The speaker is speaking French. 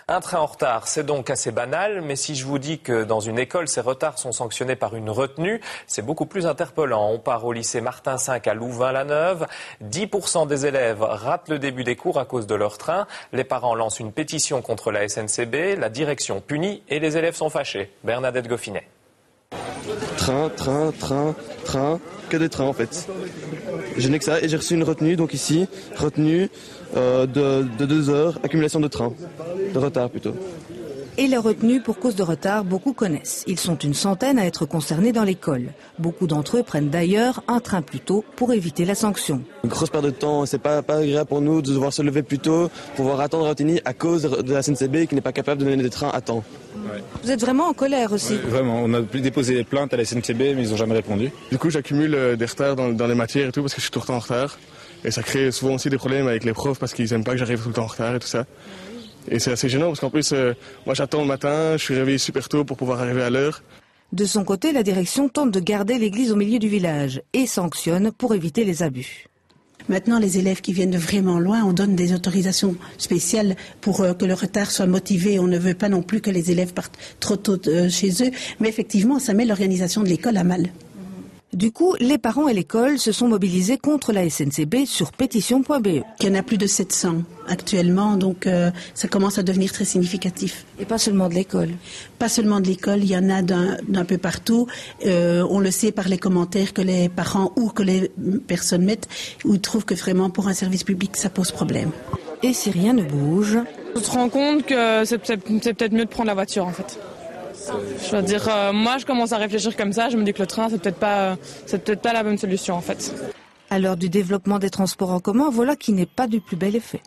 Un train en retard, c'est donc assez banal, mais si je vous dis que dans une école, ces retards sont sanctionnés par une retenue, c'est beaucoup plus interpellant. On part au lycée Martin V à Louvain-la-Neuve. 10% des élèves ratent le début des cours à cause de leur train. Les parents lancent une pétition contre la SNCB, la direction punit et les élèves sont fâchés. Bernadette Goffinet. Train, que des trains en fait. Je n'ai que ça et j'ai reçu une retenue, donc ici, retenue de 2 heures, accumulation de trains, de retard plutôt. Et les retenues pour cause de retard, beaucoup connaissent. Ils sont une centaine à être concernés dans l'école. Beaucoup d'entre eux prennent d'ailleurs un train plus tôt pour éviter la sanction. Une grosse perte de temps, c'est pas agréable pour nous de devoir se lever plus tôt pour pouvoir attendre Rotini à cause de la SNCB qui n'est pas capable de donner des trains à temps. Ouais. Vous êtes vraiment en colère aussi? Oui, vraiment, on a déposé des plaintes à la SNCB mais ils n'ont jamais répondu. Du coup j'accumule des retards dans les matières et tout parce que je suis tout le temps en retard. Et ça crée souvent aussi des problèmes avec les profs parce qu'ils n'aiment pas que j'arrive tout le temps en retard et tout ça. Et c'est assez gênant parce qu'en plus, moi j'attends le matin, je suis réveillé super tôt pour pouvoir arriver à l'heure. De son côté, la direction tente de garder l'église au milieu du village et sanctionne pour éviter les abus. Maintenant, les élèves qui viennent de vraiment loin, on donne des autorisations spéciales pour que le retard soit motivé. On ne veut pas non plus que les élèves partent trop tôt chez eux. Mais effectivement, ça met l'organisation de l'école à mal. Du coup, les parents et l'école se sont mobilisés contre la SNCB sur pétition.be. Il y en a plus de 700 actuellement, donc ça commence à devenir très significatif. Et pas seulement de l'école? Pas seulement de l'école, il y en a d'un peu partout. On le sait par les commentaires que les parents ou que les personnes mettent, où ils trouvent que vraiment pour un service public, ça pose problème. Et si rien ne bouge? On se rend compte que c'est peut-être mieux de prendre la voiture en fait. Je veux dire, moi je commence à réfléchir comme ça, je me dis que le train c'est peut-être pas la bonne solution en fait. À l'heure du développement des transports en commun, voilà qui n'est pas du plus bel effet.